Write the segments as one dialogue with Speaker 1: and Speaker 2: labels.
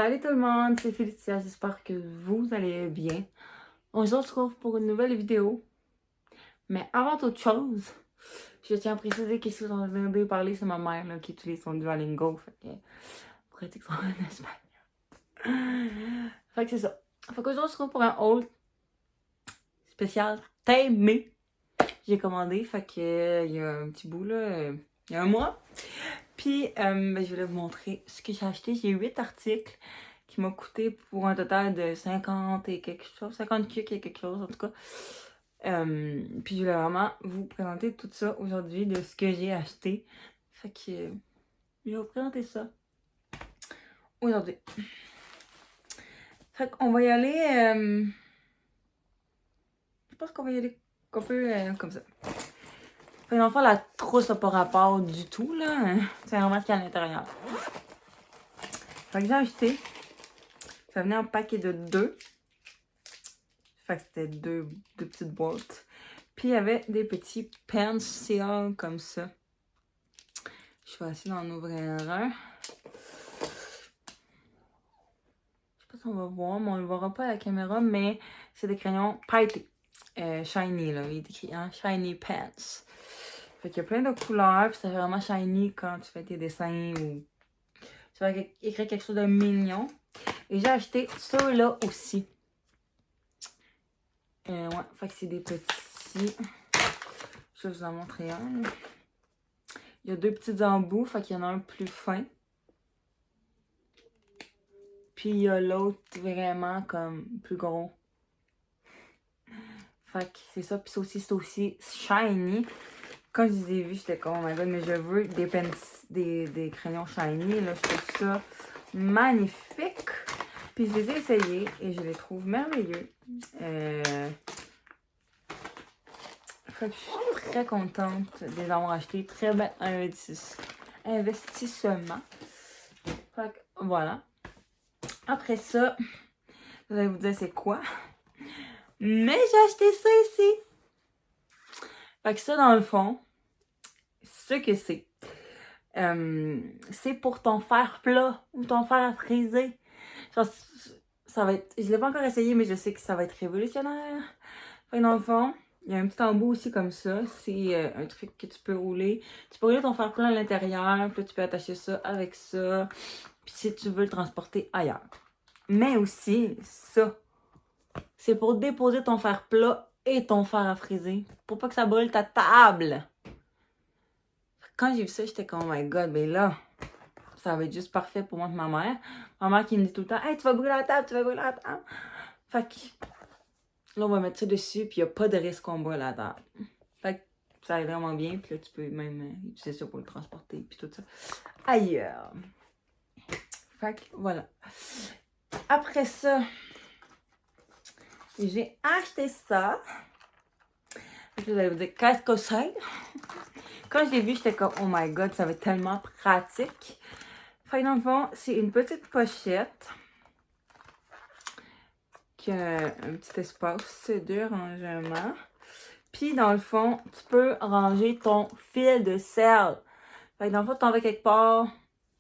Speaker 1: Salut tout le monde, c'est Félicia, j'espère que vous allez bien. On se retrouve pour une nouvelle vidéo. Mais avant toute chose, je tiens à préciser que si vous entendez parler, c'est ma mère là, qui utilise son Duolingo. Fait que pratique son espagnol. Fait que c'est ça. Fait qu'aujourd'hui, on se retrouve pour un haul spécial Témé. J'ai commandé, fait que il y a un petit bout là, il y a un mois. Puis, je voulais vous montrer ce que j'ai acheté. J'ai 8 articles qui m'ont coûté pour un total de 50 et quelque chose. 50 cucs et quelque chose, en tout cas. Puis, je voulais vraiment vous présenter tout ça aujourd'hui de ce que j'ai acheté. Fait que, je vais vous présenter ça aujourd'hui. Fait qu'on va y aller. Je pense qu'on va y aller un peu comme ça. Fait dans le fond, la trousse n'a pas rapport du tout, là. C'est vraiment ce qu'il y a à l'intérieur. Fait que j'ai acheté. Ça venait en paquet de 2. Fait que c'était deux petites boîtes. Puis il y avait des petits pencils comme ça. Je vais essayer d'en ouvrir un. Je sais pas si on va voir, mais on le verra pas à la caméra, mais c'est des crayons pailletés. Shiny, là. Il est écrit hein, Shiny Pants. Fait qu'il y a plein de couleurs, puis c'est vraiment shiny quand tu fais tes dessins ou tu vas écrire quelque chose de mignon. Et j'ai acheté ceux-là aussi. Ouais, fait que c'est des petits. Je vais vous en montrer un. Il y a 2 petits embouts, fait qu'il y en a un plus fin. Puis il y a l'autre vraiment comme plus gros. Fait que c'est ça. Puis c'est aussi shiny. Quand je les ai vus, j'étais comme, oh my god, mais je veux des crayons shiny. Là, je trouve ça magnifique. Puis je les ai essayés et je les trouve merveilleux. Fait que je suis très contente de les avoir achetés. Très bel investissement. Fait que voilà. Après ça, vous allez vous dire c'est quoi? Mais j'ai acheté ça ici. Fait que ça, dans le fond, ce que c'est pour ton fer plat ou ton fer à friser. Genre, ça va être, je l'ai pas encore essayé, mais je sais que ça va être révolutionnaire. Fait que dans le fond, il y a un petit embout aussi comme ça. C'est un truc que tu peux rouler. Tu peux rouler ton fer plat à l'intérieur, puis là, tu peux attacher ça avec ça. Puis si tu veux le transporter ailleurs. Mais aussi, ça, c'est pour déposer ton fer plat et ton fer à friser. Pour pas que ça brûle ta table. Quand j'ai vu ça, j'étais comme, oh my god, mais là, ça va être juste parfait pour moi et ma mère. Ma mère qui me dit tout le temps, hey, tu vas brûler la table, tu vas brûler la table. Fait que là, on va mettre ça dessus, puis il n'y a pas de risque qu'on brûle la table. Fait que ça va vraiment bien, puis là, tu peux même utiliser ça pour le transporter, puis tout ça ailleurs. Fait que voilà. Après ça, j'ai acheté ça. Vous allez vous dire, qu'est-ce que c'est? Quand je l'ai vu, j'étais comme, oh my god, ça va être tellement pratique. Fait que dans le fond, c'est une petite pochette qui a un petit espace de rangement. Puis dans le fond, tu peux ranger ton fil de sel. Fait que dans le fond, tu t'en vas quelque part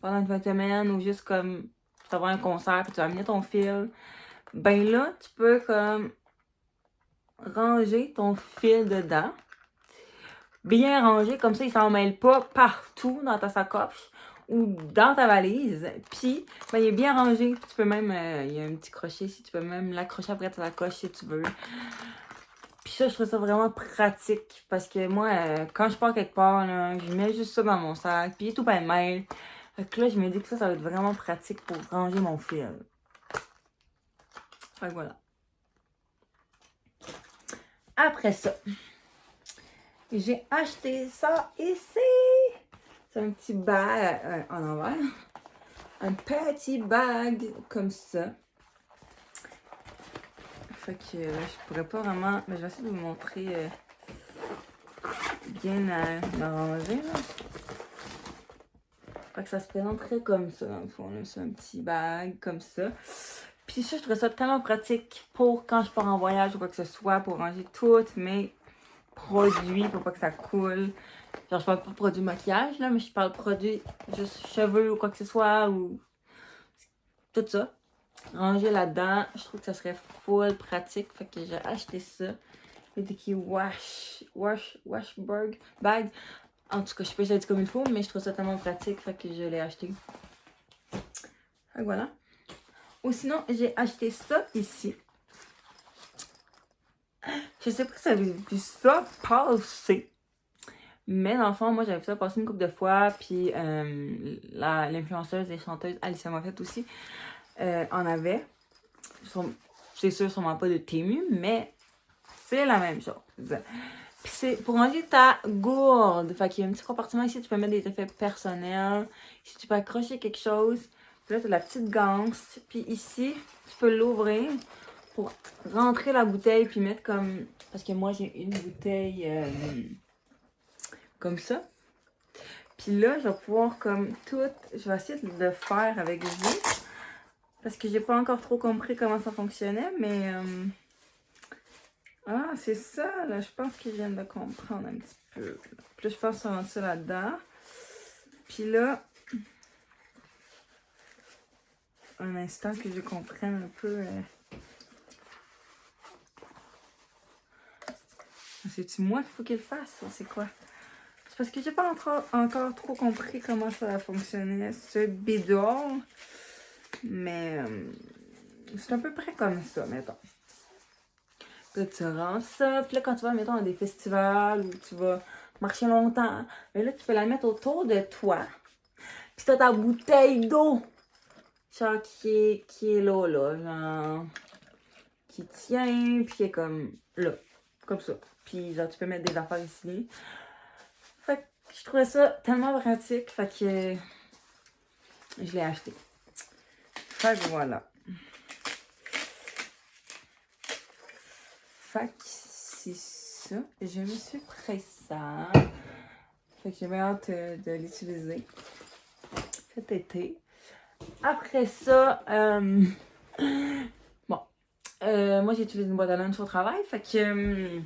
Speaker 1: pendant une fin de semaine ou juste comme tu vas avoir un concert puis tu vas amener ton fil. Ben là, tu peux comme ranger ton fil dedans. Bien rangé, comme ça, il s'en mêle pas partout dans ta sacoche ou dans ta valise. Puis, ben, il est bien rangé. Tu peux même, il y a un petit crochet ici, tu peux même l'accrocher après ta sacoche si tu veux. Puis ça, je trouve ça vraiment pratique parce que moi, quand je pars quelque part, là, je mets juste ça dans mon sac, puis il est tout mêle. Fait que là, je me dis que ça va être vraiment pratique pour ranger mon fil. Fait que voilà. Après ça, j'ai acheté ça ici. C'est un petit bag en envers. Un petit bag comme ça. Fait que je pourrais pas vraiment. Mais je vais essayer de vous montrer bien arrangé. Fait que ça se présenterait comme ça dans le fond. C'est un petit bag comme ça. Puis ça, je trouve ça tellement pratique pour quand je pars en voyage ou quoi que ce soit, pour ranger tous mes produits pour pas que ça coule. Genre, je parle pas de produits maquillage, là, mais je parle de produits juste cheveux ou quoi que ce soit, ou tout ça, ranger là-dedans. Je trouve que ça serait full pratique. Fait que j'ai acheté ça. Le qui Washburg bag. En tout cas, je sais pas si je l'ai dit comme il faut, mais je trouve ça tellement pratique. Fait que je l'ai acheté. Fait que voilà. Ou sinon, j'ai acheté ça ici. Je sais pas si ça vu ça passer. Mais dans le fond, moi, j'avais vu ça passer une couple de fois. Puis l'influenceuse et chanteuse Alicia Moffett aussi en avait. C'est sûr, sûrement pas de Temu, mais c'est la même chose. Puis c'est pour ranger ta gourde. Fait qu'il y a un petit compartiment ici, tu peux mettre des effets personnels. Ici, tu peux accrocher quelque chose. Puis là, tu as la petite ganse. Puis ici, tu peux l'ouvrir pour rentrer la bouteille puis mettre comme... Parce que moi, j'ai une bouteille comme ça. Puis là, je vais pouvoir comme tout... Je vais essayer de le faire avec vous. Parce que j'ai pas encore trop compris comment ça fonctionnait, mais... Ah, c'est ça, là. Je pense que je viens de comprendre un petit peu. Puis là, je pense sur ça là-dedans. Puis là... Un instant que je comprenne un peu... C'est-tu moi qu'il faut qu'il le fasse? C'est quoi? C'est parce que j'ai pas encore trop compris comment ça fonctionnait, ce bidon. Mais c'est à peu près comme ça, mettons. Là, tu rentres ça. Puis là, quand tu vas, mettons, à des festivals où tu vas marcher longtemps, mais là, tu peux la mettre autour de toi. Puis t'as ta bouteille d'eau. Genre, qui est là, genre... Qui tient, puis qui est comme là. Comme ça. Puis genre, tu peux mettre des affaires ici. Fait que je trouvais ça tellement pratique. Fait que je l'ai acheté. Fait que voilà. Fait que c'est ça. Je me suis pris ça. Fait que j'ai bien hâte de l'utiliser cet été. Après ça, bon. Moi, j'utilise une boîte à lunch au travail. Fait que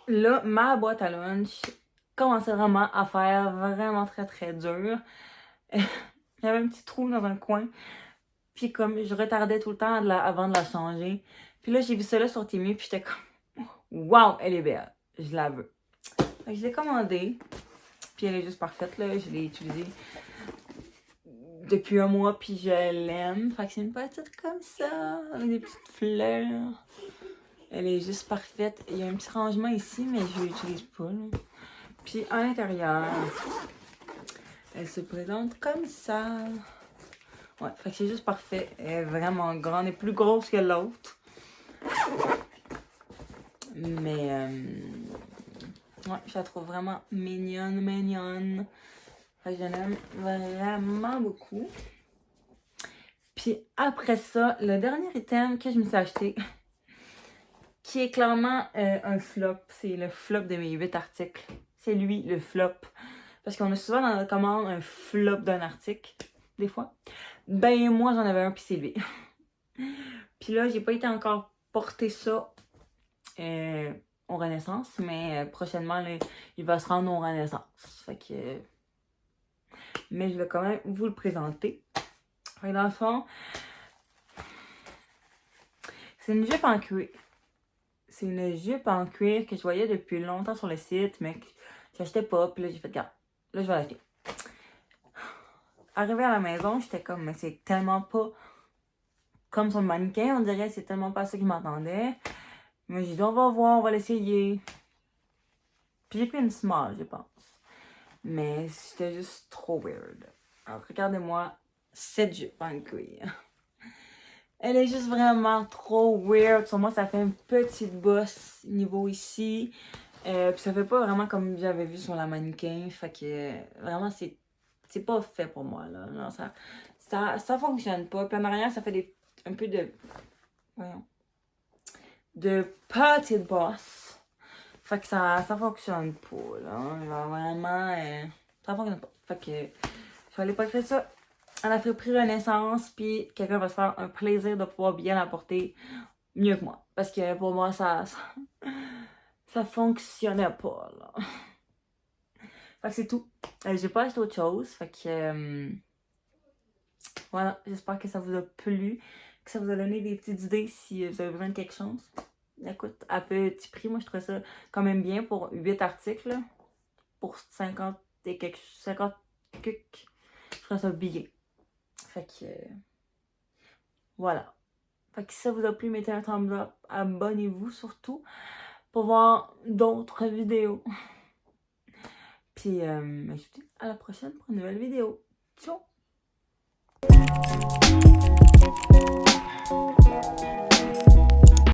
Speaker 1: là, ma boîte à lunch commençait vraiment à faire vraiment très très dur. Il y avait un petit trou dans un coin. Puis comme je retardais tout le temps avant de la changer. Puis là, j'ai vu ça là sur Temu. Puis j'étais comme, wow, elle est belle. Je la veux. Fait que je l'ai commandée. Puis elle est juste parfaite là. Je l'ai utilisée depuis un mois. Puis je l'aime. Fait que c'est une petite comme ça. Avec des petites fleurs. Elle est juste parfaite. Il y a un petit rangement ici, mais je l'utilise pas. Là. Puis à l'intérieur, elle se présente comme ça. Ouais, fait que c'est juste parfait. Elle est vraiment grande. Elle est plus grosse que l'autre. Mais, ouais, je la trouve vraiment mignonne. Fait que je l'aime vraiment beaucoup. Puis après ça, le dernier item que je me suis acheté, qui est clairement un flop. C'est le flop de mes 8 articles. C'est lui, le flop. Parce qu'on a souvent dans la commande un flop d'un article, des fois. Ben, moi, j'en avais un, puis c'est lui. Puis là, j'ai pas été encore porter ça au Renaissance, mais prochainement, là, il va se rendre au Renaissance. Fait que... Mais je vais quand même vous le présenter. Fait que dans le fond, c'est une jupe en cuir. C'est une jupe en cuir que je voyais depuis longtemps sur le site, mais que j'achetais pas. Puis là, j'ai fait, regarde, là, je vais l'acheter. Arrivé à la maison, j'étais comme, mais c'est tellement pas comme sur le mannequin, on dirait, c'est tellement pas ça qui m'attendait. Mais j'ai dit, on va voir, on va l'essayer. Puis j'ai pris une small, je pense. Mais c'était juste trop weird. Alors, regardez-moi cette jupe en cuir. Elle est juste vraiment trop weird. Sur moi, ça fait une petite bosse niveau ici. Puis ça fait pas vraiment comme j'avais vu sur la mannequin. Fait que vraiment, c'est pas fait pour moi. Là. Non, ça fonctionne pas. Puis en arrière, ça fait un peu de... Voyons. De petite bosse. Fait que ça fonctionne pas. Là. Genre, vraiment, ça fonctionne pas. Fait que je vais aller pas faire ça à la friperie Renaissance, puis quelqu'un va se faire un plaisir de pouvoir bien la porter mieux que moi. Parce que pour moi, ça fonctionnait pas, là. Fait que c'est tout. J'ai pas acheté autre chose, fait que... Voilà, j'espère que ça vous a plu, que ça vous a donné des petites idées si vous avez besoin de quelque chose. Écoute, à petit prix, moi je trouve ça quand même bien pour 8 articles, là, pour 50 et quelques, 50 quelques, je trouve ça bien. Fait que, voilà. Fait que si ça vous a plu, mettez un thumbs up, abonnez-vous surtout pour voir d'autres vidéos. Puis, je vous dis à la prochaine pour une nouvelle vidéo. Ciao!